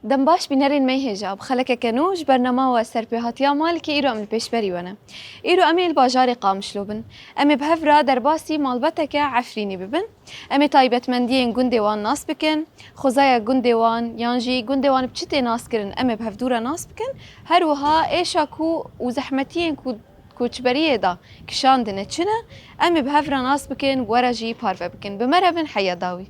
دم باش بنرين مي هجاب خلك كنوج برنامه وسربي هاتيا مالك إيرو أم البيشبري وانا إيرو أمي الباجاري قامش لوبن أمي بهفرا درباسي مالبتك عفريني ببن أمي طيبة مندين جندوان ناس بكن خزايا جندوان يانجي جندوان بشتي ناس كرن أمي بهفدورا ناس بكن هروها إيشاكو وزحمتين كوچبريه دا كشان دنچنه أمي بهفرا ناس بكن ورجي بارفه بكن بمربن حيا داوي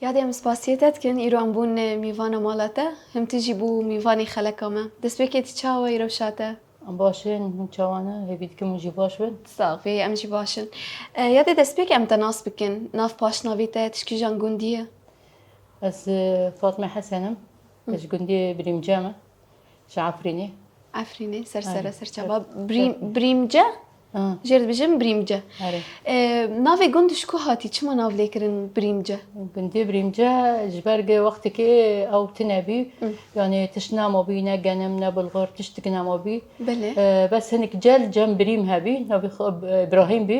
یادم سپاسیت کن ایرو ام بون میوان مالاته هم تجی بو میوانی خلکامه دست بکیت چاوا ایرو شاته ام باشن چوانه هبید که موجی باش بن ساقی ام جی باشن یاد دست بک ام تناس بکن ناف باش نویته تشکی جان گندیه از فاطمه حسنم اش گندی بریم جامه شعفرینی عفرینه سر چابا بریمجه جرد بجم بریمجه ناوی گندش کو هاتی چما ناو لیکرن بریمجه گندی بریمجه جبرگ وقتی که او تنبی یعنی تشنام بی نه گنم نه بلغار تشتکنم بی بس هنک جل جم بریم هبی ناوی ابراهیم بی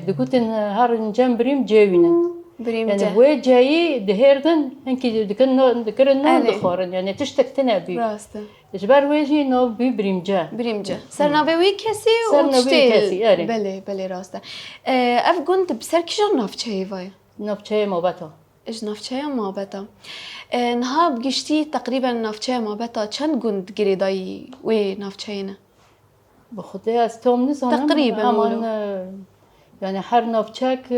دکوتن هر جم بریم جوینن بريمجة يعني وين جاي دهيردن هنكي ذكرنا دخورن يعني تشتكتنا بي راسته جبار ويجي نو بي بريمجا سرنا بوي كسي وتشتي بلي راسته اف قلت بسر كشان نافچه واي نافچه مابتا ايش نافچه مابتا نهاب قشتي تقريبا نافچه مابتا چند قند قريداي وي نافچهينه بخطي استوم نزانم تقريبا امان يعني حر نافچك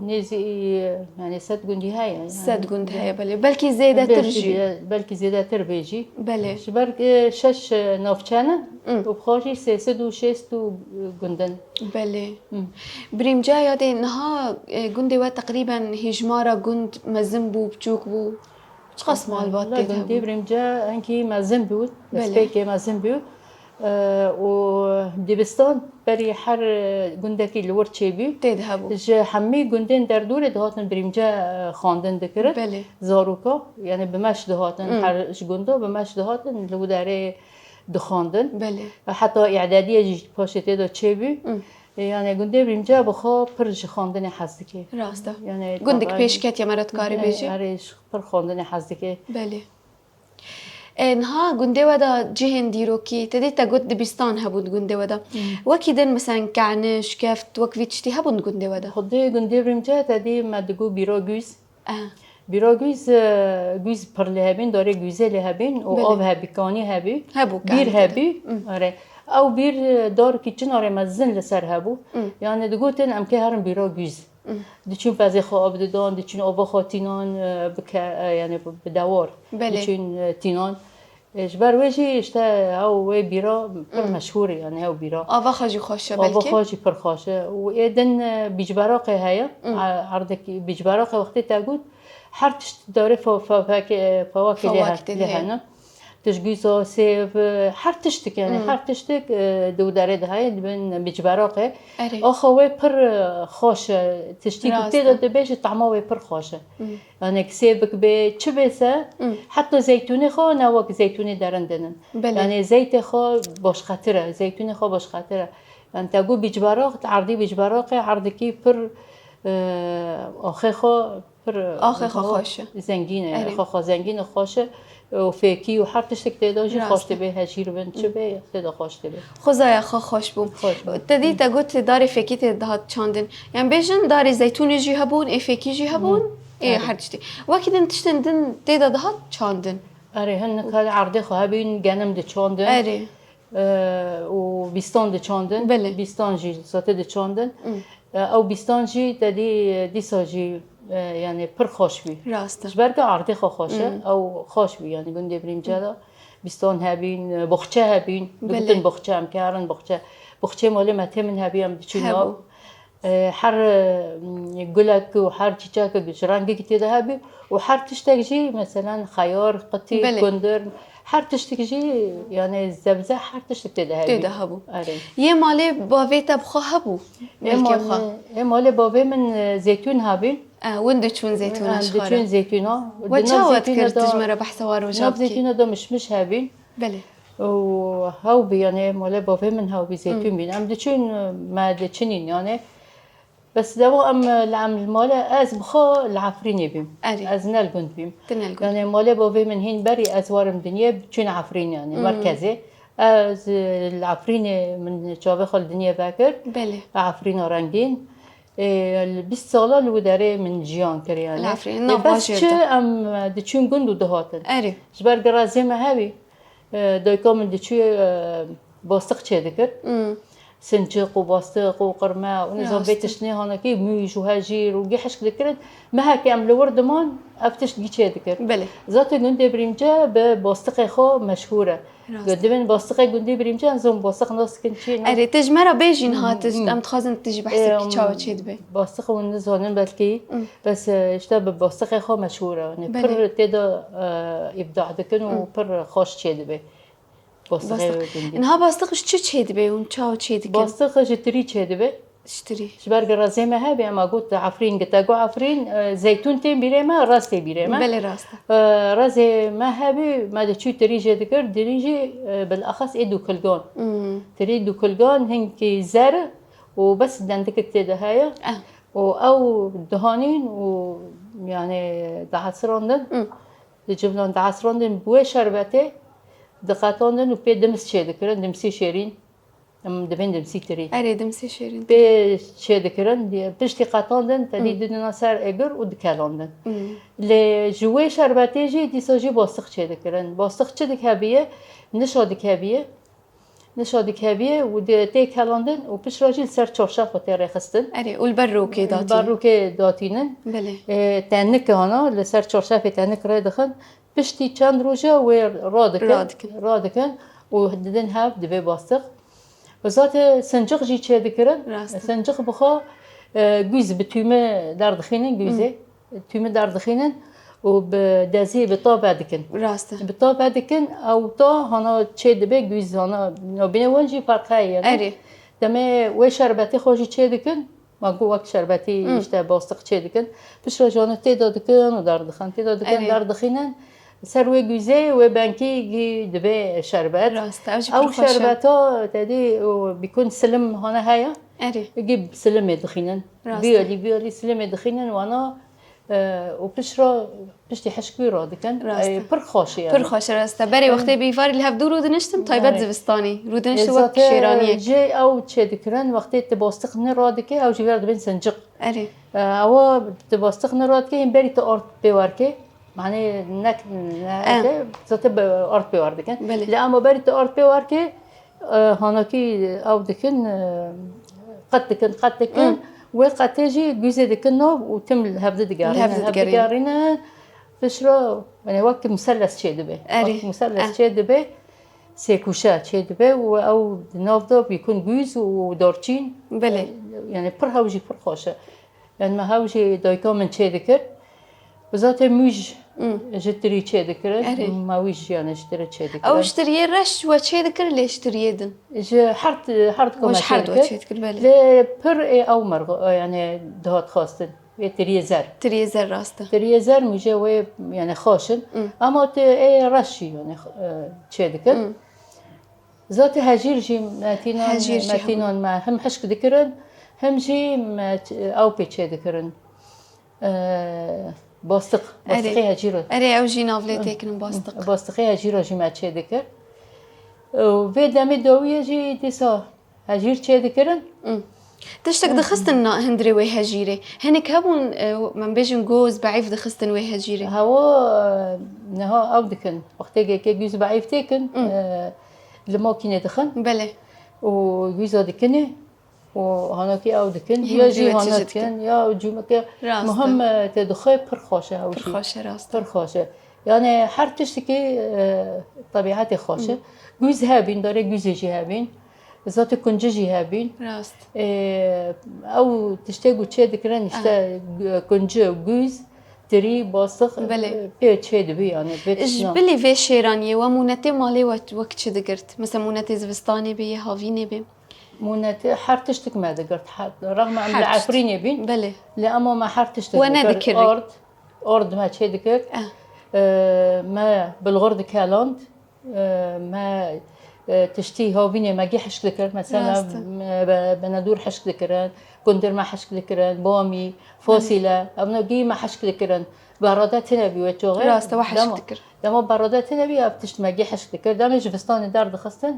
نزي يعني 100 قندي هاي يعني 100 قند هاي بلكي زيادة ترجي بلكي زيادة تربيجي بلي شبرك شش نافچانه وبخارجي 360 قندن بلي بريمجا يادي نها قندي وا تقريبا هجمارة قند مزنبو بچوكبو شخص مال بات لا قندي بريمجا انكي مزنبو بس بيكي مزنبو ودبستان بري حر گندکی لور چیبی تذهبوا ج حمی گندن در دور دهاتن بريمجا خواندن دکرد بله زاروکا يعني بمش دهاتن حر گندا بمش دهاتن لو داره دخواندن بله حتى اعدادیه جی پاشته دا چیبی يعني گنده بريمجا بخوا پرش خواندن حزدکی راسته يعني گندک پیش کت یا مرد کاری بیجی آرش پر خواندن حزدکی بله انها گنده ودا جهن دیروکی تدی تا گود دبستان هبود گنده ودا وکیدن مثلا کعنش کفت وکویچتی هبود گنده ودا خدای گنده بريمجا تدی مدگو بیرا گوز بیرا گوز پر لهبین داره گوزه لهبین و آب هبیکانی هبی بیر هبی آره او بیر دار کی چن آره مزن لسر هبو یعنی دگوتن ام که هرم بیرا گوز دچون فازی خواب دادن دچون آب خاتینان بک یعنی بدوار دچون تینان اجبار وجهي اشتا او بيرا مشهور يعني او بيرا آوا خاجي خوشه بلكي آوا خاجي پر خوشه وإذن بيجبراقي هيا عرضك بيجبراقي وقت تاجود حرتش داره فواكه لها تشجيزه سيف حرتشتك يعني حرتشتك دو داره ده هاي من بيجبراقي أخوي پر خوشه تشتيك بتيجي تبيش طعمه پر خوشه يعني كسيبك بتشبسه حتى زيتوني خو نوك زيتوني درندن يعني زيت خو باش خطره زيتوني خو باش خطره يعني تقول بيجبراق عرضي بيجبراقي عرضكي پر آخه خو پر آخه خو خوشه زنگینه يعني خو زنگين خوشه وفيكي وحرتش تقدري خوش تبي هشير بنت شبه تقدر خوش تبي خزايا خوش بوم تدي تقول داري فيكي تدهات چاندن يعني بيجن داري زيتوني جي هبون اي فيكي جي هبون اي حرتشتي واكيد انتشتندن تدا دهات چاندن اري هن كان عرضي خو هبين جنم دي چاندن اري وبيستان دي چاندن بيستان جي ساته دي چاندن او بيستان جي تدي دي ساجي يعني پر خوش بي راسته جبرك عرضي خوشه او خوش بي يعني گنده بريمجا بيستان هبين بخچه هبين بگتن بخچه هم كارن بخچه مال مته من هبيم بچناب حر گلک و حر چیچاک رنگی که تیده هبی و حر تشتک جی مثلا خیار قطی گندر هر تشتك جي يعني زبزة هر تشتك تدهبي تدهبو يه مالي بافيتا بخو هبو ملكي بخو مالي بافي من زيتون هابين وين دچون زيتونه شخاره دچون زيتونه وچاوت کرد تجمره بحثوار و ناب جابكي زيتونه دا مش هابين بله وهاو بي يعني مالي بافي من هاو بي زيتون بين ام دچون ما دچنين يعني بس دو ام العمل ماله از بخو العفريني بيم از نلقند بيم يعني ماله بافي من هين بري ازوارم دنيا بچون عفرين يعني مركزي از العفريني من جابخ الدنيا باكر بله عفرين رنگين البيست سالا لو داره من جيان كر يعني العفرين بس چه ام دچون گند دهاتن اري جبر گرازي ما هبي دايكم من دچو باستق چه دكر سنجق وباستق وقرمه ونظام بيتش هنا كي ميج وهجير وجحش ذكرت ما هكي ام لورد مان افتش جي ذكر بله ذات جندي بريمجا بباستق خو مشهوره قدمن باستق جندي بريمجا نظام باستق ناس كنتي اري تجمره بيجين هات ام تخازن تجي بحسك تشاو تشيد به باستق ونزونن بلكي بس اشتا باستق خو مشهوره يعني بر تدا ابداع دكن وبر خوش تشيد به انها باستقش چه چيد بي ون چاو چيد كن باستق جتري چيد بي اشتري شبار غرازي ما هبي اما قلت عفرين قتاقو عفرين زيتون تين بيريما راستي بيريما بلي راسته رازي ما هبي ما دشو تريجي ذكر دريجي بالاخص ايدو كلغون تريدو كلغون هنكي زر وبس دندك تدا هيا او دهانين ويعني دعسروندن جبنان دعسروندن بو شربته دقاتوندن وبي دمس شي ذكرن دمسي شيرين دبن دمسي تري اري دمسي شيرين بي شي ذكرن بشتي قاتوندن تدي دنا سر اجر ودكالوندن لي جوي شربتي جي دي سوجي باستق شي ذكرن باستق شي دك هبيه نشادك هبيه ودي كالوندن وبش راجل سر چارشاف تي خستن اري والبروكي داتين البروكي داتينن بله تنك هنا لسر چارشاف تنك راه دخن بشتي چند روجا و رادكن وهددن هاف دبي باستق وزات سنجق جي چه دكرن سنجق بخا جوز بتومه دردخينن جوزه تومه دردخينن وبدازي بطابع دكن راسته بطابع دكن او تا هنا چه دبي جوز هنا بين وانجي فرقه يعني اري دمه و شربتي خوجي چه دكن ما گو وقت شربتي اشته باستق چه دكن بش رجانه تعداد دكن ودردخن تعداد دكن دردخينن سروي جوزي وبانكي دبي شربت او شربتا تدي بيكون سلم هنا هيا يجيب سلم يدخينن بيولي سلم يدخينن وانا وبشرا بشتي حشكوي رادكن برخوش يعني برخوش راسته بري وقتي بيفار اللي هفدو رودنشتم طيبات زبستاني رودنشت وقت شيرانيه جي او تشي دكرن وقتي تباستقن رادكه او جي بين سنجق اري او تباستقن رادكه بري تارت بيواركه معناه نك زات ارت بيوارد كان لا اما بريت ارت بيوارد كي هاناكي او دكن قد دكن وقتاجي جزء دكن وتم الهبد دقارينا فشرا يعني وقت مثلث شي دبي وقت مثلث شي دبي سيكوشات شي دبي او نافدا بيكون جوز ودارچين بله يعني پر هاوجي پر خوشه يعني ما هاوجي دايكا من شي دكر بذات موج جتري چه دكرن ما ويش يعني اشتري چه دكرن او اشتري رش و چه دكر لي اشتري دن ج حرت كما چه دكر ل پر او مرغ يعني دهات خاصن تري زر راسته تري زر مجوي يعني خاشن اما ت رشي يعني چه دكر ذات هجير جي ماتينون ما هم حشك دكرن هم جي او بي چه دكرن باستقي هجيرو اري او جي نافلتيكن باستقي هجيرو جي ما چه دكر و في دمي دويه جي ديسا هجير چه دكرن تشتك دخستن هندري وي هجيري هنك هبون من بيجن جوز بعيف دخستن وي هجيري هو نها او دكن وقتي كي جوز بعيف تيكن لما كينه دخن بله و جوز دكنه وهناكي او دكن يا جي هناكن يا جومك مهم تدخل برخوشه او شيء برخوشه راست برخوشه يعني هر تشتكي طبيعتي خوشه جوز هابين داره جوزجي هابين ذات كنججي هابين راست او تشتاقو تشي دكرن اشتا كنجه جوز تري باسخ بله. بيت شيء دبي يعني بيت جبلي في شيرانية ومونتي مالي وقت شو دقرت مثلا مونتي زفستاني بي هافيني بي مونتي حرتشتك ما دقرت رغم أن حرتشت. العفرين يبين بله لأما ما حرتشتك وانا ذكري أرض ما شيء دقرت ما بالغرد كالاند ما تشتي هاوبيني ما جي حشك ذكر مثلا بندور حشك ذكران كندر ما حشك ذكران بامي فاصلة أبنا جي ما حشك ذكران برادات نبي وتشغل راسته وحشك ذكر دم برادات نبي أبتشت ما جي حشك ذكر دم جفستان دار دخستن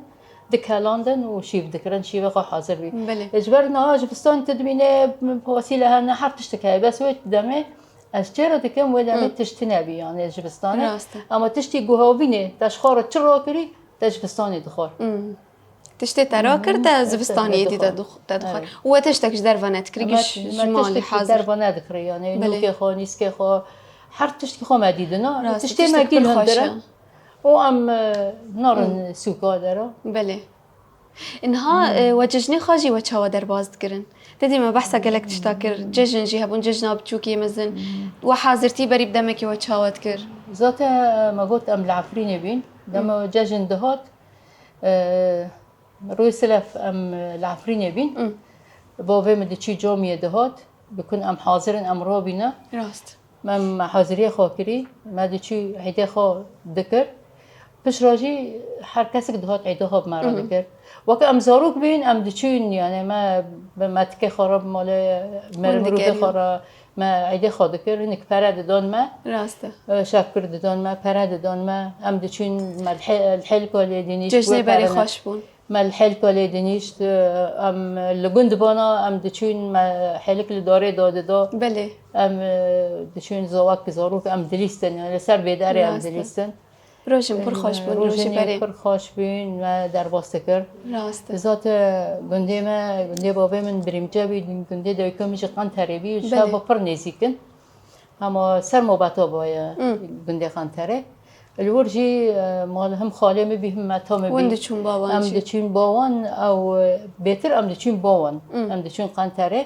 دكالاندن وشيف ذكران شيف خو حاضر بي إجبرنا جفستان تدمينه فاصلة هنا حرتشتك هاي بس ويت دمه اشترى دكم ولا تشتني بي يعني جفستانه اما تشتي جوهوبينه تشخور تشروكري تجفستاني دخور تشتي تراكر تزفستاني دي تدخل وتشتكش درفانات كريش جمالي حاضر درفانات كري يعني نوكي خو نيسكي خو حرت تشتي خو مديدنا تشتي ماكيل هندرة وام نار سوكا درا بله انها وججني خاجي وتشاو درباز دكرن تدي ما بحثا قالك تشتاكر ججن جي هبون ججنا بتشوكي مزن وحاضرتي بري بدمك وتشاو دكر ذات ما قلت ام العفرين بين لما ججن دهات روي سلف ام العفرين بين بوفي مدي تشي جومي دهات بكون ام حاضرن ام روبينا راست ام حاضريه خاكري ما دي تشي عيده خو دكر بش راجي هر کسی دهات عیده ها بمرا دکر وقت ام زاروک بین ام دچین یعنی ما تکی خراب مال مرمرو بخورا ما عیده خود دکر اینک پرد دان ما راسته شکر دان ما پرد دان ما ام دچین الحل کالی دینیش جشن بری خوش بون ما الحل کالی دینیش ام لگند بانا ام دچین ما حلک لداره داده دا بله ام دچین زواک زاروک ام دلیستن یعنی سر بیداری ام دلیستن روشن پر خوش بون روشی بری پر خوش بین و در باستکر راسته ذات گنده بابه من بریمجا بید گنده دوی کمیش قان تریبی شب با پر نزیکن اما سر مبتا باید گنده قان تره الورجی مال هم خاله می بیم متا می بیم وند چون باوان ام دچون باوان او بهتر ام دچون باوان ام دچون قان تره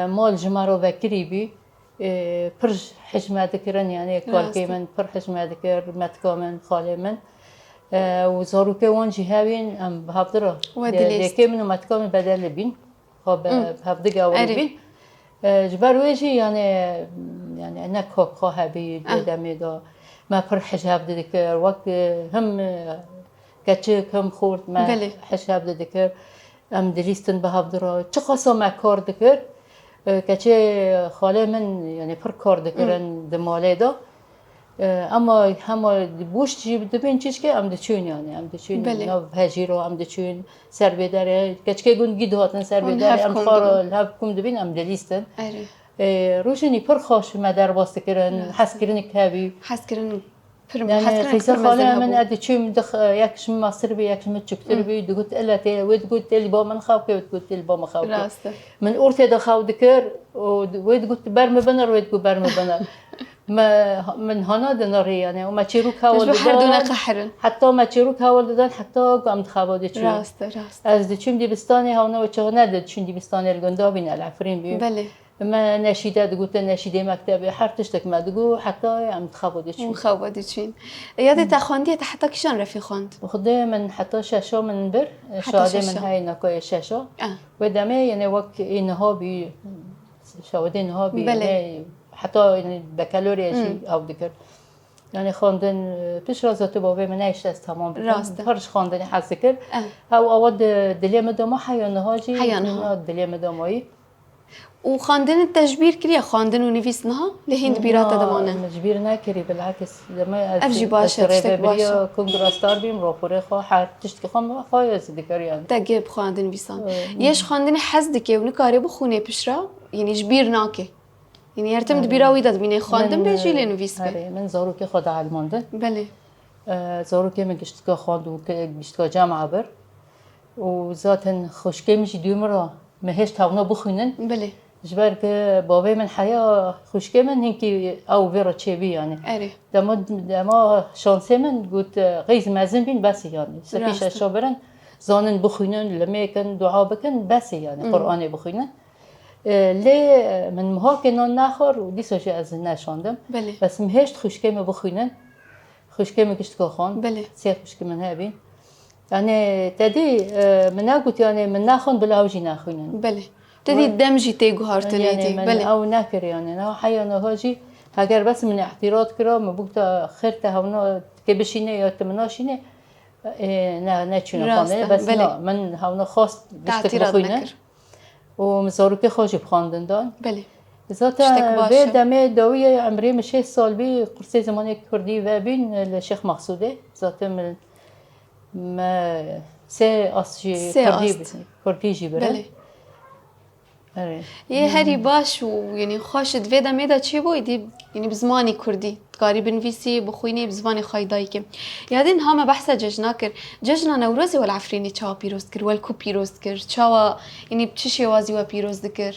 مال جمارو وکری بی پر حجمه دکرن یعنی کارکی من پر حجمه دکر متکا من خاله من و زاروکه وان جهابین ام بهافدرا دیگه منو متکا من بدل بین خب بهافدگه اول بین جبر ویجی یعنی نکاک خواه بی دمی دا ما پر حجاب دکر وقت هم کچک هم خورد ما حجاب دکر ام دلیستن بهافدرا چه قصه ما کار دکر کچه خاله من یعنی پر کار دکرن دماله دا اما هم بوش جیب دبین چیز که ام دچون یعنی ام دچون نو هجیرو ام دچون سر بداره کچه گون گید هاتن سر بداره ام خار الهب کم دبین ام دلیستن روشنی پر خوش مدر باست کرن حس کرن کبی حس کرن يعني خيسا خاله من أدي دخ يكش مصر بي يكش متشكتر بي دقت إلا تي ودقت اللي با من خاوك ودقت اللي با ما خاوك من أورتي دخاو دكر ودقت برم بنر ودقت برم بنر ما من هنا دناري يعني وما تشيروك هاول دان حتى ما تشيروك هاول دان حتى قام دخاو دشون راست از دشون دي بستاني هاونا وشغنا دشون دي بستاني الجندا بين العفرين بي بله ما نشيدة تقول نشيدة مكتبة حرتشتك ما تقول حتى عم تخبوديش مخبوديش يادي تخوندي حتى كشان رفي خوند بخدي من حتى شاشة من بر شادي من هاي نكاي شاشة ودمي يعني وقت إنها بي شاودي إنها بي يعني حتى يعني بكالوريا شيء أو ذكر يعني خواندن پیش را زاته بابه من نشست تمام راسته هرش خواندنی حس کرد او اول دلیم دما حیانه هاجی حیانه دلیم دمایی وخواندن التجبير كريا خواندن ونفيسنها لهند بيراتا دمانه مجبير ناكري بالعكس لما افجي باشا تشتك باشا كونغراستار بيم روخوري خو حر تشتكي خم خايز ذكر يعني تجيب خواندن بيسان يش خواندن حزدك ونكاري بخونه بشرا يعني جبير ناكي يعني يرتمد بيراوي داد بيني خواندن بيجي لنفيس بي من زاروكي خود علماندن بله زاروكي من قشتكا خواند وقشتكا جامعة بر وذاتن خوشكي مش ديومرا مهش تاونا بخونن بله جبر که بابای من حیا خوشگه من هنگی او ویرا چه بی یعنی دما شانسی من گفت غیز مزن بین بس یعنی سپیش اشیا برن زانن بخونن لمیکن دعا بکن بس یعنی قرآن بخونن لي من مها كنان ناخر ودي سوجي از نشاندم بله بس مهشت خوشكي ما بخوينن خوشكي ما كشت كخون بله سير خوشكي من هابين يعني تدي من قلت يعني من ناخون بلا وجي ناخوينن بله تدي دمجي تيجو هارتنيدي يعني من بله او ناكر يعني انا حي انا هاجي هاجر بس من اعتراض كرا مبوكتا خيرتا هونا كبشينه يا تمناشينه نه چونه خانه بس نه من هونا خواست بشتك بخوينه ومزاروكي خوشي بخاندن دان بله ذاتا به دمه داوی عمری من 6 سال بی قرص زمانی کردی و بین الشيخ مقصوده ذاتا من ما سه أصجي كردي جبران بله یه هری باش و یعنی خوشت ویدا میدا چی بودی یعنی بزمانی کردی کاری بنویسی بخوینی بزمانی خایدایی که یادین همه بحث جشنا کر جشنا نوروزی ولی عفرینی چاوا پیروز کر ولی کو پیروز کر چاوا یعنی چشی وازی و پیروز دکر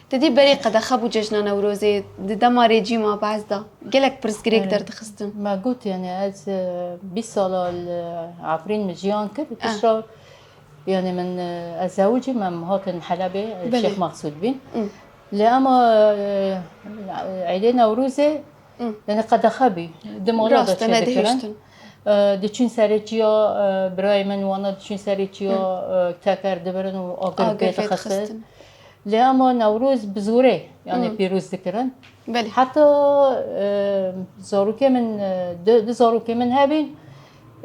تدی بری قد خبو جشنا نوروزی دماری جی ما بعض دا گلک پرسگریک درد خستم ما قلت يعني از 20 سال عفرين مجيان كر تشرب يعني من الزوجي من مهاتن حلبة الشيخ مقصود بين لأما عيدين نوروزي لأن قد خبي دمولا دا تشدكرن دچون سرچیا برای من وانا دچون سرچیا تکر دبرن و آگر بیت خسته لأما نوروز بزوره يعني بيروز ذكرن بله حتى زاروكي من دو زاروكي من هابين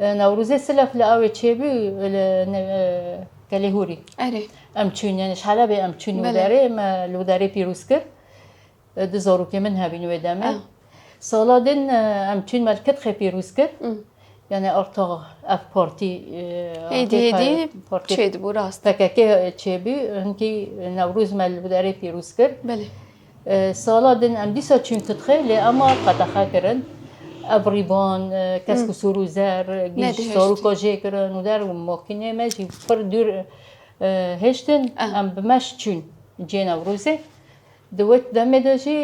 نوروزي سلف لقاوي تشيبي كاليهوري أري أمتشون يعني شحالة بي أمتشون وداري ما الوداري بيروز كر دو زاروكي من هابين ودامه صالادين أمتشون مالكت خي بيروز كر يعني أرتا أف بارتي هدي تشيد بو راست فكاكي تشيبي هنكي نوروز مال وداري بيروز كر بله سالادن ام دیسا چون تدخل اما قد خاطرن ابریبان کسک سرو زر گیش سرو کاجی کرن و در ماکینه ماجی پر دور هشتن ام بمش چون جینا وروزه دوت دم داشی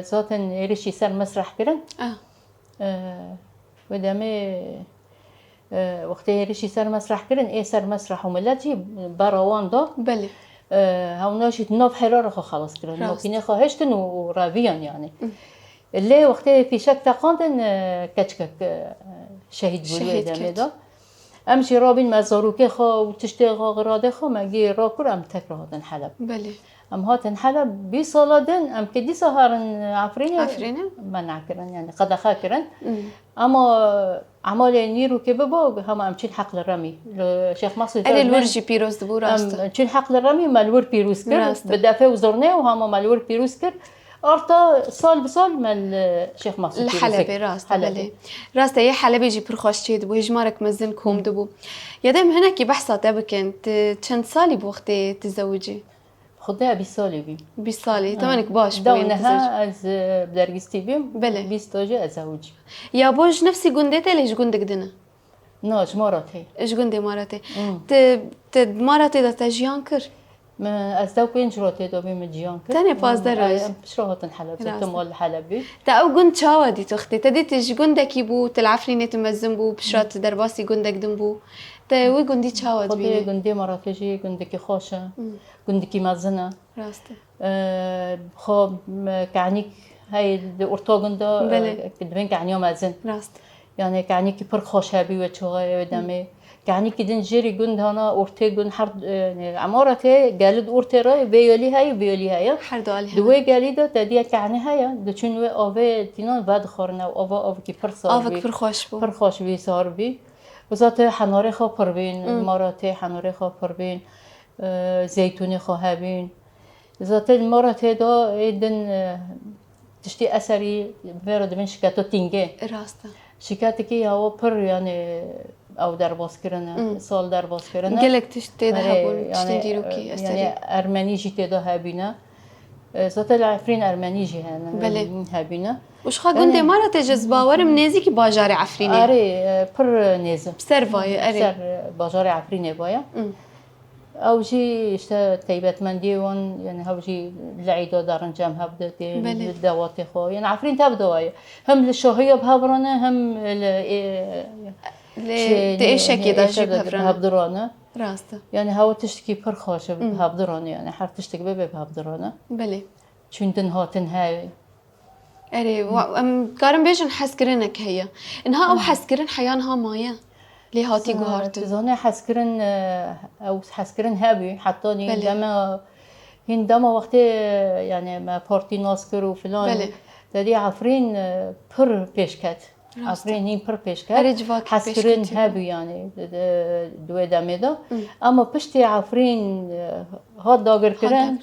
ذاتن ایرشی سر مسرح کرن و دم وقتی ایرشی سر مسرح کرن ای سر مسرح و ملتی براوان دا بله هوناشت نوف حرارة خلاص كده ممكن خاهشتن وراويان يعني اللي وقتها في شك تقاندن كتشكك شهيد بولوي دمدا امشي رابين ما زاروكي خا وتشتغل غراده خا ماجي راكور ام تكرهدن حلب بله ام هاتن حلب بيصالدن ام كدي سهرن عفرينه منع كرن يعني قد خاكرن اما عمال نيرو كبابا هم امشي حق الرمي الشيخ مقصود قال الورجي بيروز دبو راست امشي حق الرمي مالور بيروز كر بدافع وزرناه وهم مالور بيروز كر ارتا سال بسال مال الشيخ مقصود الحلبي راست بله راست هي حلبي جي برخاشتي دبو هجمارك مزنكم دبو يدم هناك بحثة تبكن چند سالي بوقتي تزوجي خدها 20 سالي بي 20 سالي تمانك باش دونها از بدرجستي بيم بله 20 تاجي ازوج يا بوج نفسي قندتي ليش قندك دنا ناج مراتي ايش قندي مراتي ت مراتي دا تجيان كر ما از دو بين جراتي دو بيم جيان كر تاني باز دراج شراهات حلب تمال حلبي تا او قند شاودي تختي تديت قندك يبو تلعفريني تمزن بو بشرات درباسي قندك دنبو تا وي قندي شاود بي قندي مراتي جي قندك خوشه قندك مزنه راسته خب كعنيك هاي الأرطاغن دا كدبين كعني مازن راست يعني كعني كبر خوش هبي وشغاي ودمي كعني كدين جري جند هنا أرطاغن حرد يعني عمارته جالد أرطرا بيولي هاي حرد عليها دوي جالده تديه كعني هاي دشون و آوه تينان بعد خورنا آوه كبر صار آوه كبر خوش بو پر خوش بي صار بي وزات حناره خو پربين ماراته حناره خو پربين زيتوني خو هبين ذات المرة دا ایدن تشتی اثری برد من شکاتو تینگه راسته شکاتی که هوا پر یعنی او در باز کردن سال در باز کردن گلک تشتی ده هبون تشتی دیروکی یعنی ارمنی جی تدا هبینه ذات العفرین ارمنی جی بله هبینه وش خا قندي مرة تجز باور منازي كي باجاري عفريني اري پر نيزه بسرفاي اري سر باجاري عفريني بايا او جي اشتا تيبات من ديون يعني هاو جي العيدة دارن جام هبدتي الدواتي خو يعني عفرين تبدواي هم للشهية بهبرنا هم تأشك إذا جيب هفرانة هفدرانة راسته يعني هوا تشتكي پر خوشه بهفدرانة يعني حرف تشتكي بهفدرانة بله چون هاتن هاي أري وأم كارم بيجن حسكرنك هي إنها أو حسكرن حيانها مايا لي هاتي جوهرتن تزانه حسكرن أو حسكرن هابي حتى بله. هندما وقتی يعني ما بارتي ناسكر وفلان بله. دادي عفرين پر پیش کت عفرين هين پر پیش کت حسكرن هابي يعني دوی دمه دا اما پشتی عفرين هات داگر کرن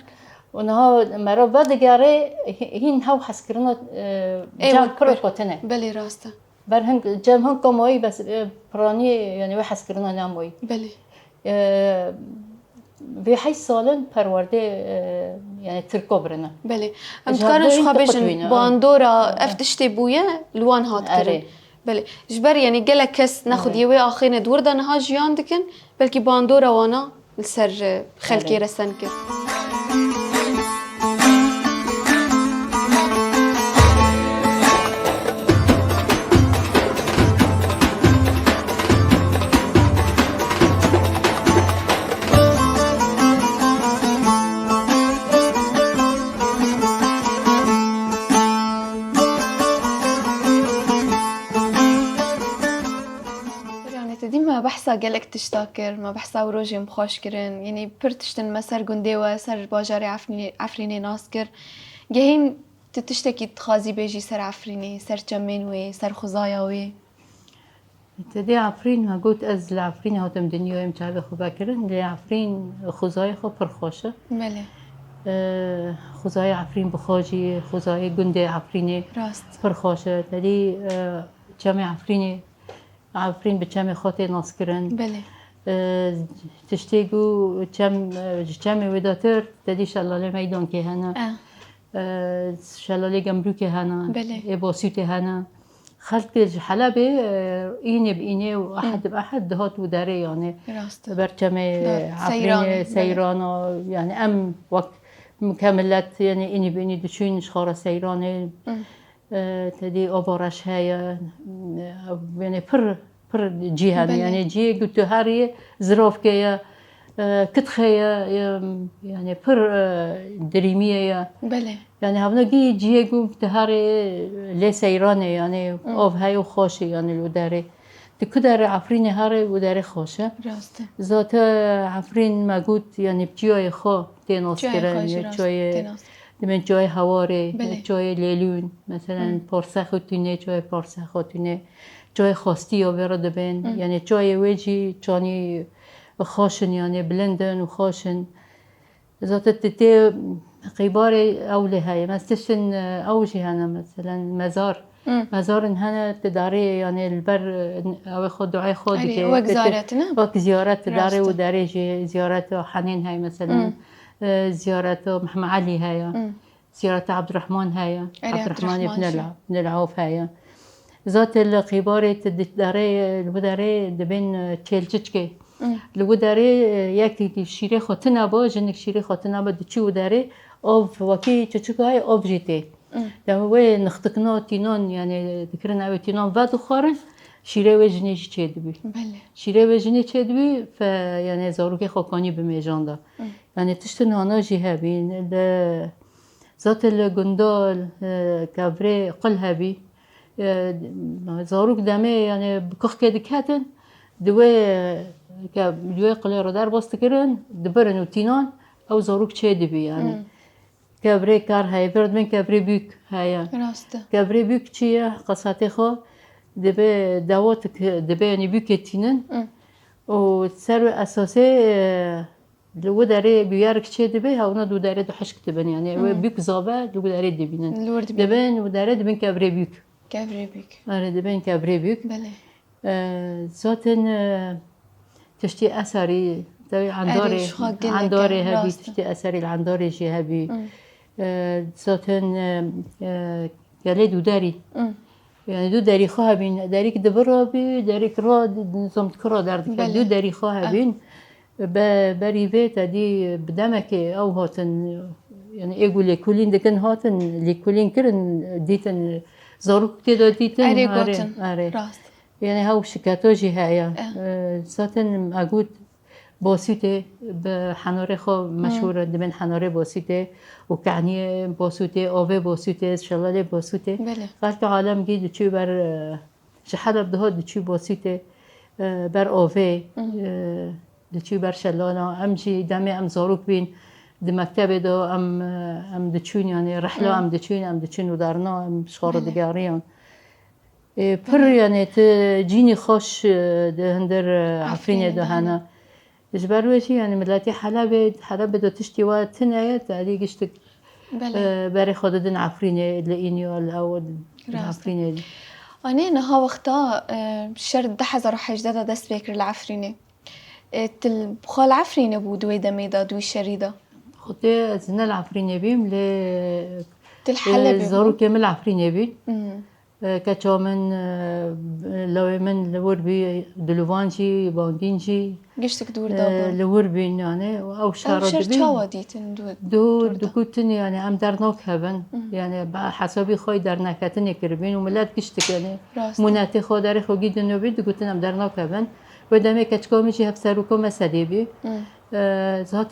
ونها مرا بعد جاره هين هاو حسكرنا جام پر قطنه بله راسته برهن جام هم كموي بس براني يعني واحد كرنا ناموي بله بحي سالن پرورده يعني تركوبرنا بله ام كارن شو خبيجن باندورا افتشتي بويا لوان هات كرن بله جبر يعني قال كس ناخذ يوي اخينا دوردا نها جيان دكن بلكي باندورا وانا لسر خلكي رسنكر بحثا قالك تشتاكر ما بحثا وروجي مخوش كرن يعني برتشتن مسار قنديوة سر باجاري عفريني ناسكر جهين تشتكي تخازي بيجي سر عفريني سر جمينوي سر خزاياوي تدي عفرين ما قلت از العفرين هاتم دنيا يم تعب خو باكرن لي عفرين خزاي خو برخوشه مله خزاي عفرين بخاجي خزاي قندي عفريني راست برخوشه تدي جمع عفرين بجمع خاطر ناس كرن بله تشتيجو جمع وداتر تدي شلاله ميدان که هنا شلاله جمرو که هنا بله باسيوت هنا خلق حلبة إيني بإيني وأحد بأحد دهات وداري يعني برجمع عفرين سيرانة يعني أم وقت مكملات يعني إني بإني دشين شخارة سيرانة تدي أبارش هاي يعني پر جهة يعني جي قلت هاري زراف كيا كتخيا يعني پر دريمية بله يعني هبنا جي قلت هاري لي سيرانة يعني أوف هاي وخاشي يعني الوداري تكدر عفرين هاري وداري خاشه راسته ذات عفرين ما قلت يعني بجاي خا تناس كرن جاي من جای هواره جای لیلون مثلا پارسخ تونه جای پارسخ تونه جای خاستی یا برده بین یعنی جای وجی جانی خاشن یعنی بلندن و خاشن ذات تتی قیبار اوله های مثلشن اوجی هنه مثلا مزار هنه تداره یعنی البر او خود دعای خود که وقت زیارت نه وقت زیارت داره و داره زیارت حنین های مثلا زيارة محمد علي هاي زيارة عبد الرحمن هاي عبد الرحمن بن العوف هاي ذات القبارة الداري الوداري دبن تشيلتشكي الوداري ياكي شيري خطنا با جنك شيري خطنا با دشي وداري اوف وكي تشكو هاي اوبجيتي داوي نختقنا تينون يعني ذكرنا او تينون بعد خارج شیره و جنیش چه دوی؟ بله. شیره و جنیش چه دوی؟ یعنی زاروک خاکانی به میجاندا. یعنی تشت ناناجی هبین ل ذات الجندال كابري قل هبي زاروك دمه يعني بكخ كده كاتن دوي قل رادار باست كرن دبرن وتينان او زاروك چه دبي يعني كابري كار هاي برد من كابري بيك هاي كابري بيك چيه قصاتي خو دبي دواتك دبي يعني بيكتينن وسر اساسي لو داري بيارك شيء دبي هاونا دو داري دو حشك تبن يعني بيك زابا لو داري دبينن دبن وداري دبن كابري بيك دبن كابري بيك بله زاتن تشتي اثري عنداري هبي تشتي اثري العنداري شي هبي زاتن قالي دو داري يعني دو داري خواهبين داريك دبرابي داريك راد نظام كرا دردك دو داري خواهبين بريفي تدي بدمك او هاتن يعني يقول لي كلين دكن هاتن لي كلين كرن ديتن زاروك تدا ديتن اري يعني هاو شكاتوجي هاي ذاتن أقول باسوته بحناره خو مشهور دمن حناره باسوته وكعني باسوته أوه باسوته شلال باسوته بله قالت عالم جي دچو بر شحال بده دچو باسوته بر أوه دچو بر شلالا ام جي دمه ام زاروك بين دمكتب دو ام دچون يعني رحلة ام دچون ودارنا ام شخار دگاریان پر يعني جيني خوش ده هندر عفرينه ده هنا إجباروشي يعني ملاتي حلب دو تشتي واتنايا تالي قشتك باري خوددن عفرينه لإنيو الأول عفرينه دي أنا نها وقتا شرد دحزة راح جدادة دست بكر العفرينه تل بخال عفرينه بو دوي دميدا دوي شريدة خطي أزنا العفرينه بيم تل حلبي زارو كامل عفرينه بيم كاتشو من لو من لور بي دلوانجي باندينجي قشتك دور دابا لور بين يعني او شارد بي شاوا ديتن دو كنتن يعني عم درناك هبن يعني حسابي خوي درناكتن كربين وملات قشتك يعني مناتي خو داري خو جيد انه بيد كنتن عم درناك هبن ودمي كاتشكو مشي هفسروكو مسدي بي ذات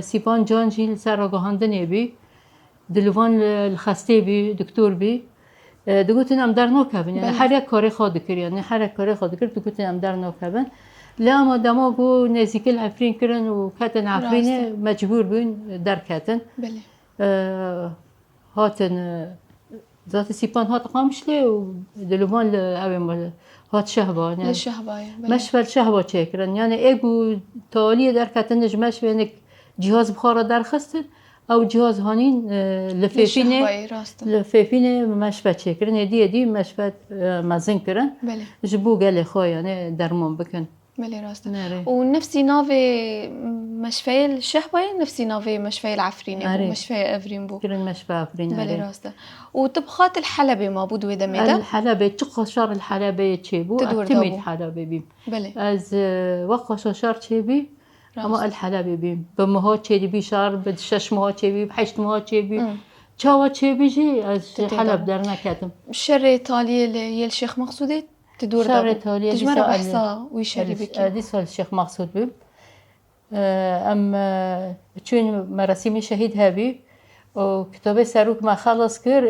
سيبان جان جيل سراغاندن بي دلوان الخسته بي دكتور بي دقوتن ام در نکبن یعنی هر یک کاری خود کرد یعنی هر یک کاری خود کرد دقوتن ام در نکبن لما دما گو نزدیک العفرین کردن و کتن عفرینه مجبور بین در کتن بله هاتن ذات سیپان هات قامشله و دلوان اوی هات شهبا يعني الشهبا مشفل شهبا چکرن یعنی اگو تالی در کتن نجمش بینک جهاز بخارا در خستن او جهاز هانين لفيفينه مشفى تشكرن دي مشفى مازن كرن جبو قال خويا يعني درمون بكن بلي راسته ونفسي نافي مشفى الشهبة نفسي نافي مشفى العفرينه مشفى افرين بو كرن مشفى افرين بلي راسته وطبخات الحلبي ما بود ودميدا الحلبي تقشر الحلبي تشيبو تميد حلبي بيم بلي از وقشر تشيبي اما الحلبي بيم بمهات تشيبي بشار بدشش مهات تشيبي بحشت مهات تشيبي چاوا تشيبي جي از حلب در نكتم الشر ايطالي يل الشيخ مقصود تدور شر ايطالي تجمر بحصا ويشري بك دي سال الشيخ مقصود بيم چون مراسم شهید هبی و کتاب سروک ما خلاص کر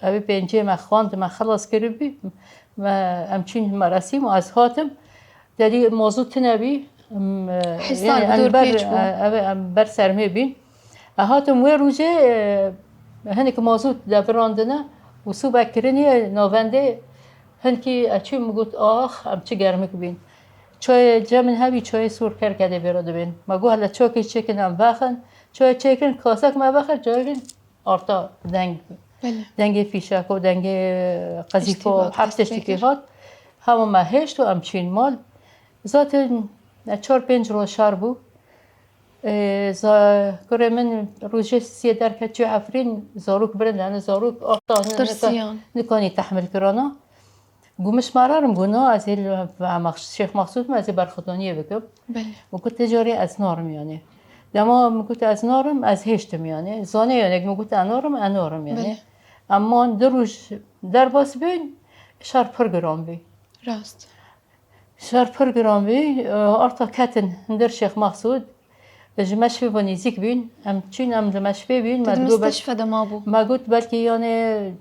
ابی پنجه ما خواند ما خلاص کر بی ما چون مراسم و از هاتم داری موضوع تنبی حصار بدور بيج بر سرمه بین هاتم و روزه هنک موضوع دبراندنه و صبح کرنی نوونده هنکی اچی مگوت آخ ام چه گرمک بین چای جمن همی چای سور کرده بیراده بین مگو حالا چوکی چکنم بخن چای چکن کاسک ما بخن چای آرتا دنگ فیشک و دنگ قذیفه و هفت اشتکیهات همه ما هشت و امچین مال ذات 4-5 روز شهر بو کره من روزه 3 درکت چو عفرین زاروک برند لانه زاروک آرتا نکانی تحمل کرانا گومش مرارم گونا از شیخ مقصود از برخوتانیه بکم و کت تجاری از نارم یعنی دما مکوت از نارم از هشتم یعنی زانه یعنی مکوت انارم یعنی اما دروش در باس بین شهر پر گرام بی راست شهر پر گرام بی آرتا کتن در شیخ مقصود جمشفی و نزیک بین ام چون ام جمشفی بین مستشفى دمابو ما گوت بلکه یعنی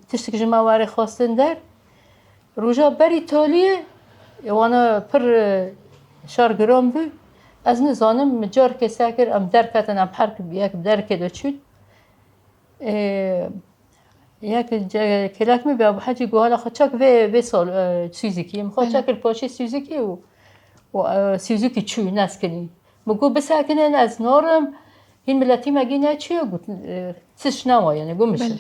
تشتک جماواری خواستن در روزا بری تالیه وانا پر شهر گرام بی از نزانم مجار که ساکر ام در کتن ام حرک یک در کده چود یک کلاک می بیاب حاجی گوهلا خودچاک و سال سوزیکی مخواد چاکر پاشی سوزیکی و سوزیکی چوی نسکنی مگو بساکنن از نارم این ملتی مگی نه چیه گوت سش نما یعنی گو میشه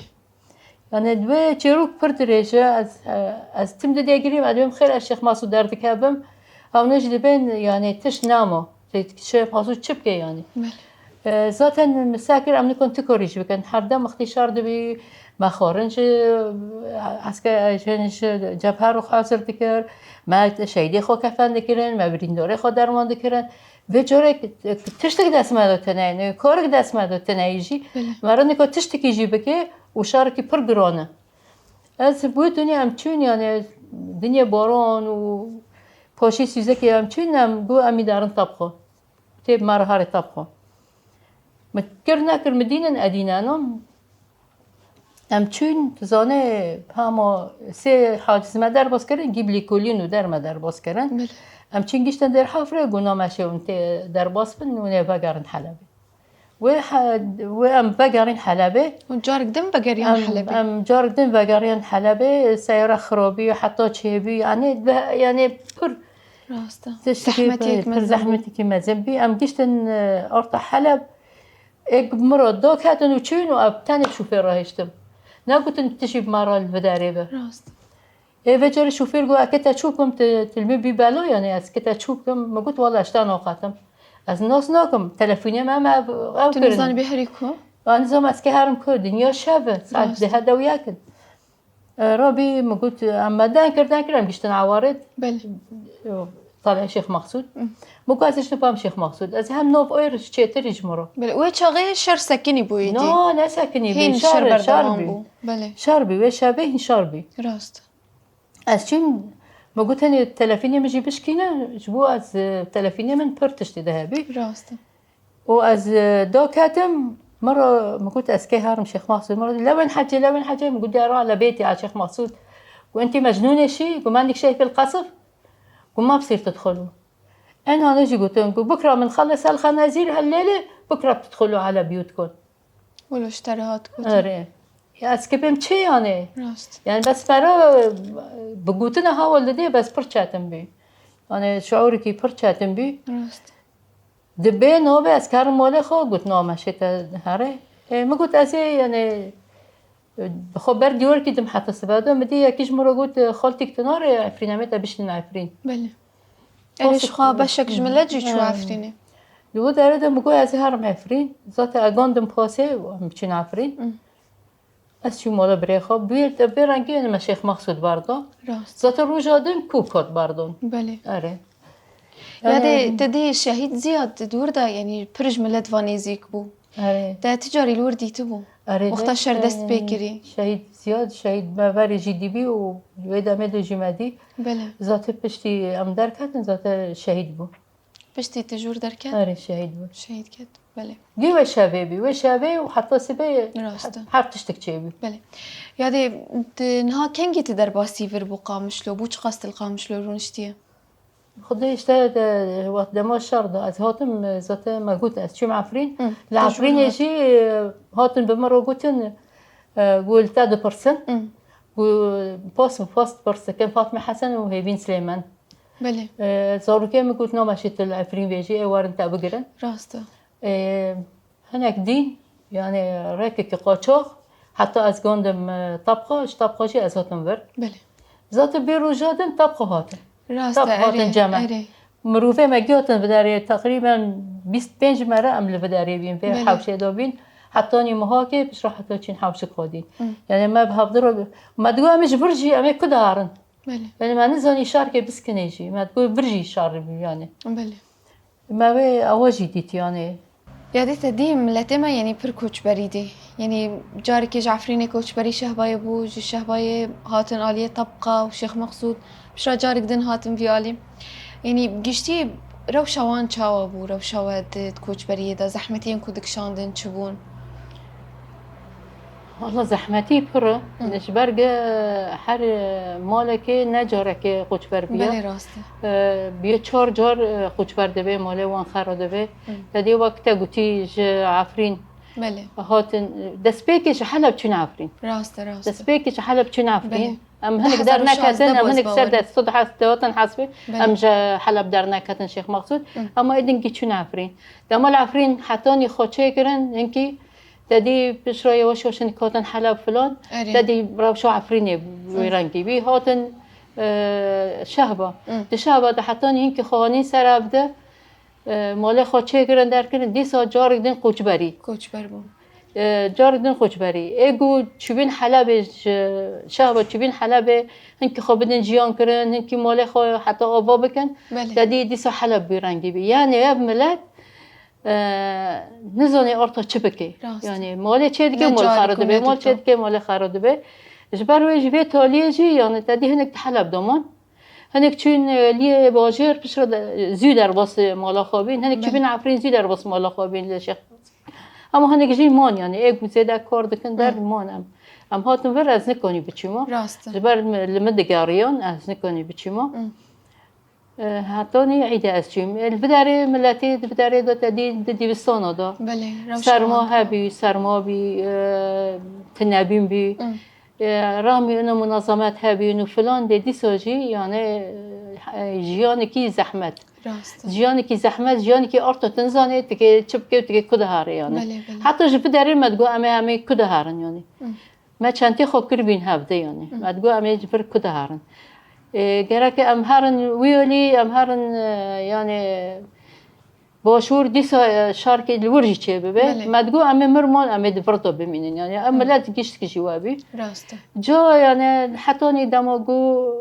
یعنی دو چروک پر درجه از تیم دیگری مادام خیر از شیخ مقصود درد کردم هونش دبن یعنی تش نما شیخ مقصود چپ که یعنی ذاتاً مساكر أم نكون تكوريش بكن حردا مختشار دبي مخارنش عسكريش جبهة رو خاصر دكر ما شهيدي خو كفن دكرن ما بريندوري خو درمان دكرن وجورك تشتك دست ما دتناي كورك دست ما دتنايجي مرة تشتكي جيبك وشاركي برجرانه از بود دنیا هم چون یعنی دنیا باران و پاشی سوزه که همچنین گو امی دارن طبخه تیب مره هر طبخه متکر نکر مدینن ادینانم همچنین زانه همه سه حاجز مدر باز کردن گیبلی کلین و در مدر باز کردن همچنین گشتن در حفره گونا مشه اون در باز بن و نه بگرن حلبه و ام بگرین حلبه و جارك دم بگریان حلبه ام جارك دم بگرین حلبه سیاره خرابی و حتی چهبی یعنی پر راسته زحمتی که مزنبی ام گشتن ارت حلب اگ مراد داک هاتن و چین و اب تاني شوفير راهشتم نقولن تشيب مرة الفداريبه راست فجر الشوفير قال كنت اشوفكم تلمي ببالو يعني كنت اشوفكم ما قلت والله اشتان اوقاتم از الناس ناكم تلفوني ما او تنزاني بهريكو انا زوم اسكي هارم كو دنيا شابه ساعات ده هذا وياكل ربي ما قلت اما دان كردان قشتن عوارض بل طالع شيخ مقصود مو كاسش نفهم شيخ مقصود از هم نوف اير شيتر يجمرو بل ويتشغي شر سكني بويدي نو لا سكني بي شربي بله شربي وشابه شربي راست از چین ما قلت هني التلفينية مجي بشكينا جبو از التلفينية من برتش ذهبي راست واز دو كاتم مرة ما قلت اسكي هارم شيخ مقصود مرة لوين حاجة ما قلت اروح على بيتي على شيخ مقصود وانتي مجنونة شي وما عندك شيء في القصف وما بصير تدخلوا انا نجي قلت لهم بكره بنخلص هالخنازير هالليله بكره بتدخلوا على بيوتكم ولو اشتريهات كنت اره يا اسكبم شي يعني راست يعني بس برا بقوتنا هاول دي بس برشاتم بي انا شعوري كي برشاتم بي راست دبي نوبه اسكار مولي خو قلت نو مشيت هاري ما قلت اسي يعني خبر ديور كده حتى سباده مدي كيش مره قلت خالتك تنار عفرين متى بشلن عفرين بله ايش خا بشك جملة جي شو عفريني لو داره ده مقول از هرم عفرين ذات اگاندم پاسه ومچين عفرين از شو مالا بري خب بيرنگي انا شيخ مقصود برضه راست ذات روجادم كوكات برضه بله اره يعني تدي شهيد زياد دور ده يعني برج ملت فانيزيك بو اره ده تجاري لور ديتو بو اره مختشر دست بكري شهيد زياد شهيد باور جي دي بي و ودامه دو جمادي بله ذات پشتی ام در کردن ذات شهید بو بشتي تجور دركات اره شهید بو شهيد كات بله جي وشابي وحتى سبي راسته هر تشتك چيبي بله يعني نها كنجي تدر باسي فير بو قامشلو بوش قاست القامشلو رونشتيه خدي اشتهد وقت دما الشرطة از هاتم ذات ما قلت از شو معفرين العفرين يجي هاتم بمرة قلتن قول 3% فاست برسة كان فاطمة حسن وهيبين سليمان بله زارو كان قلت نو مشيت العفرين بيجي وارن تا بقرن راسته هناك دين يعني راكك قاچاق حتى از قاندم طبقة اش طبقة شي از هاتم ورد بله ذات بيرو جادن طبقة هاتم راسته طبقة جمع مروفه مجيوتن بداري تقريبا 25 مرة ام لبداري بين في حوشه دابين حتى اني مهاكي بش راح حتى تشين حوشه قادين يعني ما بهبدر ما تقول مش برجي امي كدارن بله يعني ما نزاني شاركه بسكنيجي ما تقول برجي شار يعني بله ما بي اواجي ديت يعني يادي تديم لاتما يعني بر كوتش بريدي يعني جارك جعفريني كوتش بري شهباي بوج الشهباي هاتن آلية طبقة وشيخ مقصود بشرا جارك دن هاتن في آلي يعني قشتي روشوان چاوا بو روشواد كوتش بري دا زحمتين كودك شاندن چبون والله زحمتي برا نش برقة حر مالك نجارك قوش بر بيا بله راسته بيا 4 جار قوش بر دبي ماله وان خرا دبي تدي وقت قوتي عفرين بله هاتن دسبيكش حلب چون عفرين راسته دسبيكش حلب چون عفرين بله ام هنك در نكتن ام هنك سر الصدح استوتن حسبي ام جا حلب در نكتن شيخ مقصود اما ادنكي چون عفرين دم العفرين حتاني خوچه كرن انكي تدي بشراي وشوشن كاتن حلب فلان تدي روشو عفريني ويرنگي بي هاتن شهبه الشهبه ده حتاني انكي خواني سرابده مال خوچه كرن در كرن دي سا جارك دين قوچبري بو جارك دين قوچبري ايگو چوبين حلب شهبه چوبين حلب هنكي خو بدن جيان كرن هنكي مال خو حتى آوا بكن تدي دي سا حلب بيرنگي بي يعني يا ملت نزاني ارتا چه بكي يعني مال چه دكه مال خرده به مال چه دكه مال خرده به جبر ويجي في تاليه جي يعني تدي هناك تحلب دومان هناك چون ليه باجر پیش رو زودر باس مالا خوابین هناك چون عفرین زودر باس مالا خوابین لشخ اما هناك جی مان يعني ايه زيادة كارد كن در مان ام هاتن ور از نکنی بچیما جبر لمد گاریان از نکنی بچیما هاتوني عيد أسجيم البداري ملاتي البداري دو تدي بالصونة دا سرما هبي سرما بي تنابين بي رامي إنه منظمات هبي إنه فلان دي سوجي يعني جياني كي زحمت جياني كي زحمت جياني كي أرتو تنزاني تكي تشبكي وتكي كدهاري يعني حتى جبداري ما تقول أمي كدهارن يعني ما شانتي خو كربين هبدا يعني ما تقول أمي جبر كدهارن گرک امهرن ویولی امهرن يعني باشور دیسا شارک الورجی چه ببه مدگو امه مرمان امه دفرطو بمینن يعني اما لا تجيش جوابي راسته جا يعني حتى دماغو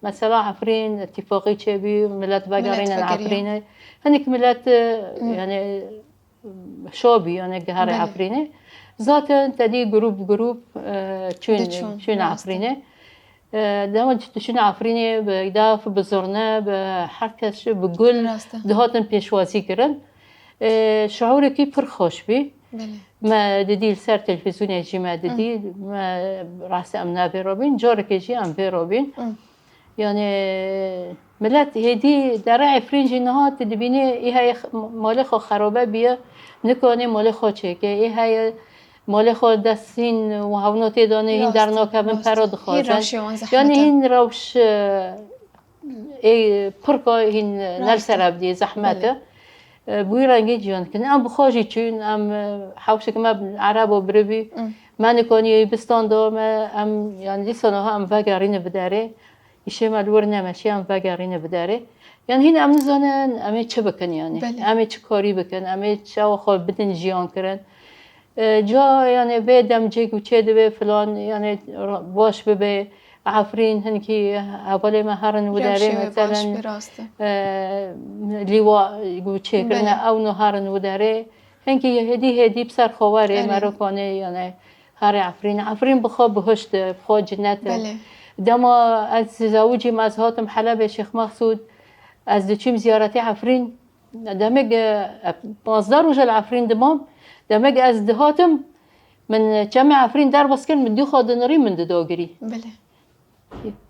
مثلا عفرين اتفاقي چه بي ملت بقارين العفرينه هنيك ملت يعني شابي يعني قهر عفرينه ذات تدي جروب شون عفرينه دائما تشون عفريني بإضافة بزرنا بحركة بقول دهاتن بيشوازي كرن شعوري كي برخوش بي ما ددي لسر تلفزيون يجي ما ددي ما رأس أمنا بيروبين جارك يجي أم بيروبين يعني ملات هدي درع عفرين جنها تدبيني إيه هاي مالخو خرابة بيه نكوني مالخو چه که إيه هاي مال خود دستین و هوناتی دانه این در ناکبن پراد خواهد یعنی این روش پرکا این نرسرب دی زحمته بوی رنگی جیان کنه ام بخواجی چون ام حوش که ما عرب و بربی من کنی بستان دام ام يعني دیسانه ها ام وگرین بداره ایشه مدور نمشی ام وگرین بداره يعني هنا ام نزانن ام چه بکن يعني ام چه کاری بکن ام چه خود بدن جیان کرن جا يعني بدم جيك وشيد به فلان يعني باش به عفرين هنكي أولي ما هرن وداري مثلا لواء يقول شيء كنا أو نهارن وداري هنكي هدي بسر خواري مروكاني يعني هاري عفرين بخو بهشت بخو جنات دما از زوجي مزهاتم حلب شيخ مقصود از دچيم زيارتي عفرين دمج مصدر وجه العفرين دمام دمج از دهاتم من جمع عفرين دار بس كان مديو خادنري من دداغري بله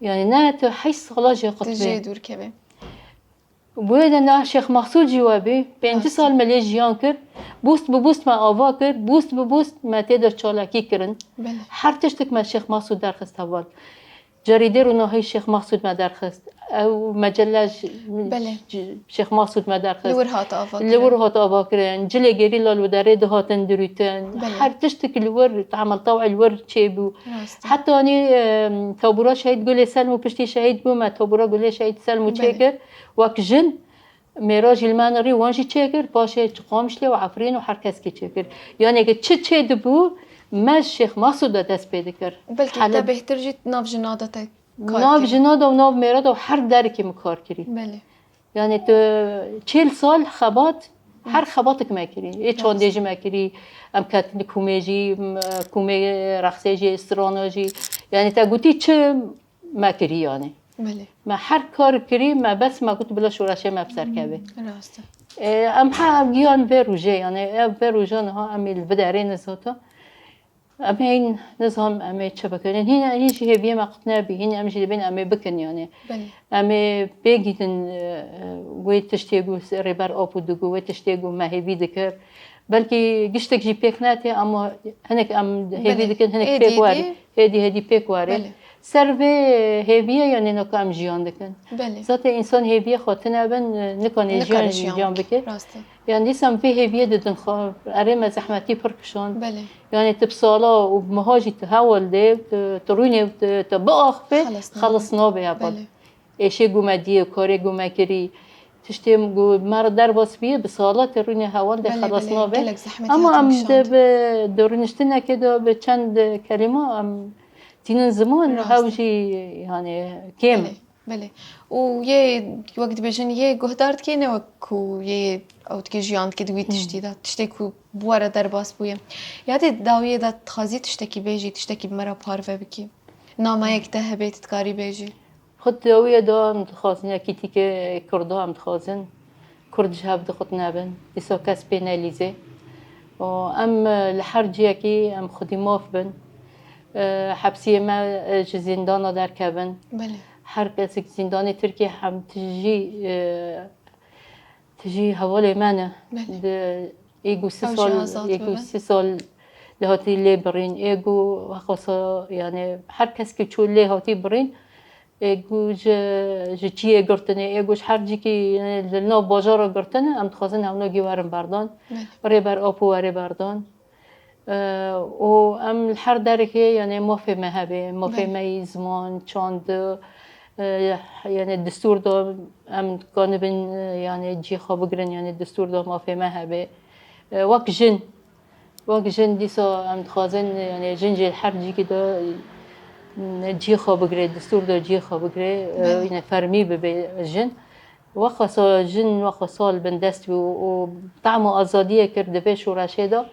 يعني نا تحس خلاص قطبي تجي دور كبه بويد انا شيخ مقصود جوابي 5 سال ملي جيان كر بوست ببوست ما آوا كر بوست ببوست ما تقدر چالاكي كرن بله هر تشتك ما شيخ مقصود درخست اول جريده رو نهي شيخ مقصود ما درخست او مجله بله شيخ مقصود ما درخست لور هات آوا كرن جلگيري لالو داره دهاتن دروتن هر تشتك الور تعمل طوع الور تشيبو حتى اني تابورا شهيد قولي سلمو بشتي شهيد بو ما تابورا قولي شهيد سلمو تشيكر وك جن ميراج المانري وانجي تشيكر باشه قامش لي وعفرين وحر كس كي تشيكر يعني اگه چه دبو ما الشيخ مقصود دست پیدا کرد بلکه تا بهتر جیت ناف جناده تا ناف جناده و ناف میراده و هر دری که مکار کری بله يعني تو 40 سال خبات هر خباتك ما كري اي چانديجي ما كري ام كاتل كوميجي كومي رقصيجي استراناجي يعني تا قلتي چه ما كري يعني بله ما هر کار کری ما بس ما قلت بلا شورشه ما بسر کبه راسته ام ها گیان بروجه يعني بروجه ها امیل بدارين نزاتا ام هين نظام ام چه بکنن هنا هیچ هیبیه مقتنع به هنا ام جدی بین ام بکن يعني بله ام بگیدن و تشتیگو ریبر آب و دگو و تشتیگو ما هیبی دکر بلکه گشتک جی پیک ناتی اما هنک ام هیبی دکن هنک پیک واری هدی پیک واری سربه هیبیه يعني نکام جیان دکن بله ذات انسان هیبیه خاطر نبن نکنه جیان بکه راسته يعني لسه في هيبية ددن خا أريما زحمتي بركشون بله يعني تبصالا ومهاجي تهول ده تروني تبقى خلص نابه بله إيش جومدية كاري جومكري تشتم جو مر در باس بيه بصالة تروني هول ده خلص نابه أما أم ده دورنشتنا كده بچند كلمة أم تين زمان هاوجي يعني كم بله و یه وقت بجن یه گهدارد که نه وکو یه اوت که جیاند که دوی تشتی داد تشتی کو بواره در باس بویم یادی داویه داد خازی تشتکی بیجی تشتکی بمرا پارو بکی نامه یک ده بیت تکاری بیجی خود داویه دا هم تخوازن یکی که کردا هم تخوازن کردش هفته خود نبن دیسا کس بین الیزه و ام لحرجی کی ام خودی ماف بن حبسیه ما زندان در کبن بله هر کسی که زندان ترکیه هم تجی حواله منه ایگو 3 سال لهاتی لی برین ایگو وخاصا یعنی هر کس که چون لی هاتی برین ایگو چیه گرتنه ایگوش هر جی که لنا باجار گرتنه ام تخوازن همنا گیوارم بردان ری بر آپو ری بردان و ام هر درکه یعنی مفهمه هبه مفهمه زمان چاند یعنی دستور دا ام کانبن یعنی جی خواب گرن یعنی دستور دا مفهمه هبه وقت جن دیسا ام تخوازن یعنی جن جل هر جی که دا جی خواب گره دستور دا جی خواب گره یعنی فرمی به جن وقتا جن وقت سال بن دست و طعم آزادیه کرده به شورشه دا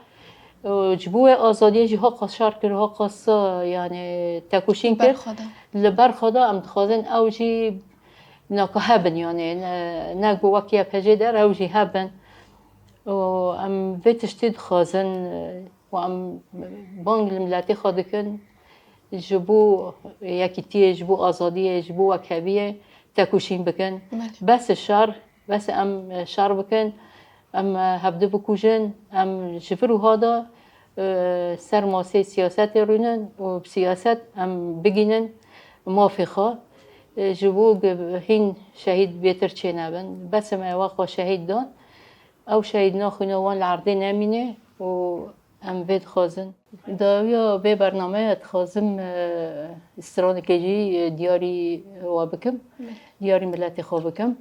جبوه آزادیه جی ها قشار کرد ها قصا یعنی تکوشین کرد لبر خدا ام تخوازن او جی ناکه هبن یعنی نگو وکیه پجه در او جی هبن و ام ویتشتید خوازن و ام بانگ الملتی خودکن جبو یکی تیه جبو آزادیه جبو وکبیه تکوشین بکن بس شر بس ام شر بکن ام هبده بکوژن ام جفرو هادا سرماسه سیاست رونن و سیاست ام بگینن موافقه جبو هین شهید بیتر چه نبن بس ما واقع شهید دان او شهید ناخونوان العرضه نمینه و ام بید خوازن داویا به برنامه خازم استراتژی دیاری و بکم دیاری ملت خواب بکم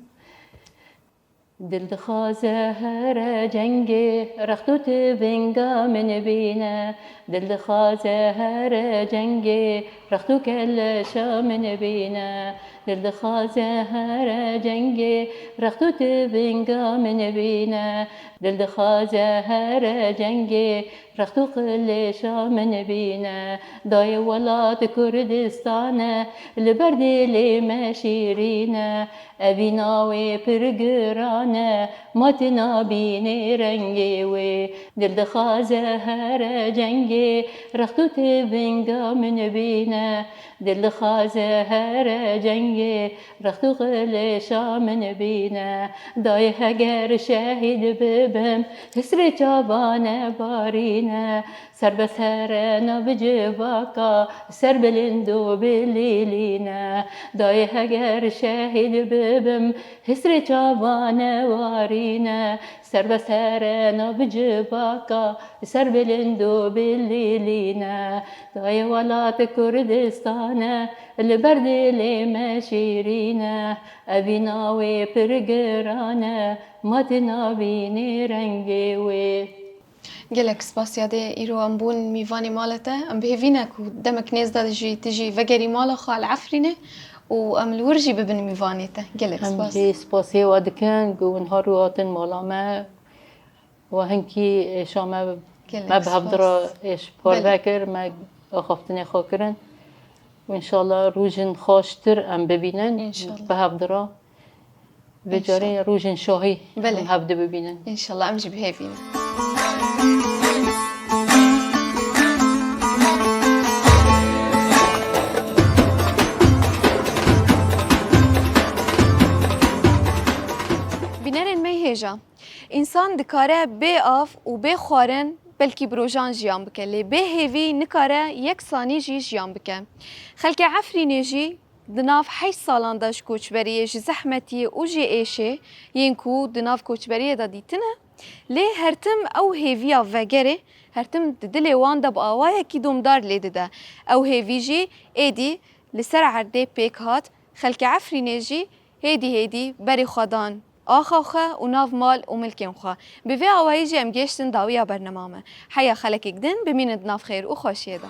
دل خازه هر جنگی رختوت بینگا من بینه دل خازه هر جنگی رختو کل شامن بینه دل خازه هر جنگی رختوت بینگا من بینه دل خازه هر جنگی رختو کل شامن بینه دای ولات کردستانه لبردی مشیرینه اویناوی پرگرانه ماتنا بینی رنگی وی دل خازه هر جنگی رختوت بینگا من بینه دل خازه هر جنگی رختو قل شامن بینه دای هگر شهید ببم حسر جوانه بارینه سر بسر نبجواکا سر بلندو بلیلینه دای هگر شهید ببم حسر جوانه وارینه سر بسر نبجواکا سر بلندو بلیلینه دای ولات کردستانه البردی مشیرینه اویناوی پرگرانه ماتنا بینی رنگی وی گلک سپاس یاده ایرو ام بون میوانی مالته ام بهوینه کو دمک نیز داد جی تجی وگری مالا خال عفرینه و ام الورجي ببن میوانیته گلک سپاس هم سپاسی و دکن گون ها رواتن مالامه و هنکی شامه ما بهبدرا ايش پاربکر ما خفتنی خاکرن و انشالله روزن خاشتر ام ببینن بهبدرا و جاری روزن شاهی ام هبده ببینن انشالله ام جی بهوینه بینرین میهجا انسان دکاره به آف و به خوارن بلکی بروجان جیان بکن لی به هیوی نکاره یک ثانی جی جیان بکن خلق عفرینه جی دناف 8 سالان داش کوچبریه جی زحمتی او جی ایشه ینکو دناف کوچبریه دا دیتنه لی هرتم او هیویا وگره هرتم دل وان دا با آوائه کی دومدار لیده ده او هیوی جی ایدی لسر عرده پیک هات خلق عفرینه جی هیدی بری خدان آخه و ناف مال و ملکیم خواه به وی آوایی جی ام گشتن داویا برنامه حیا خلق اگدن بمیند ناف خیر و خوشیه ده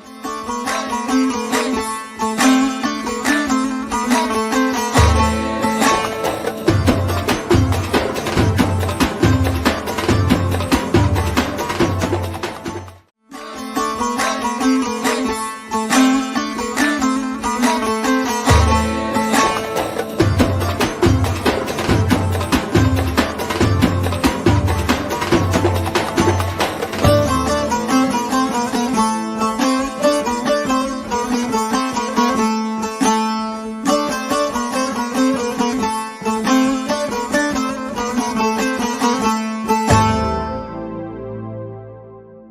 بن.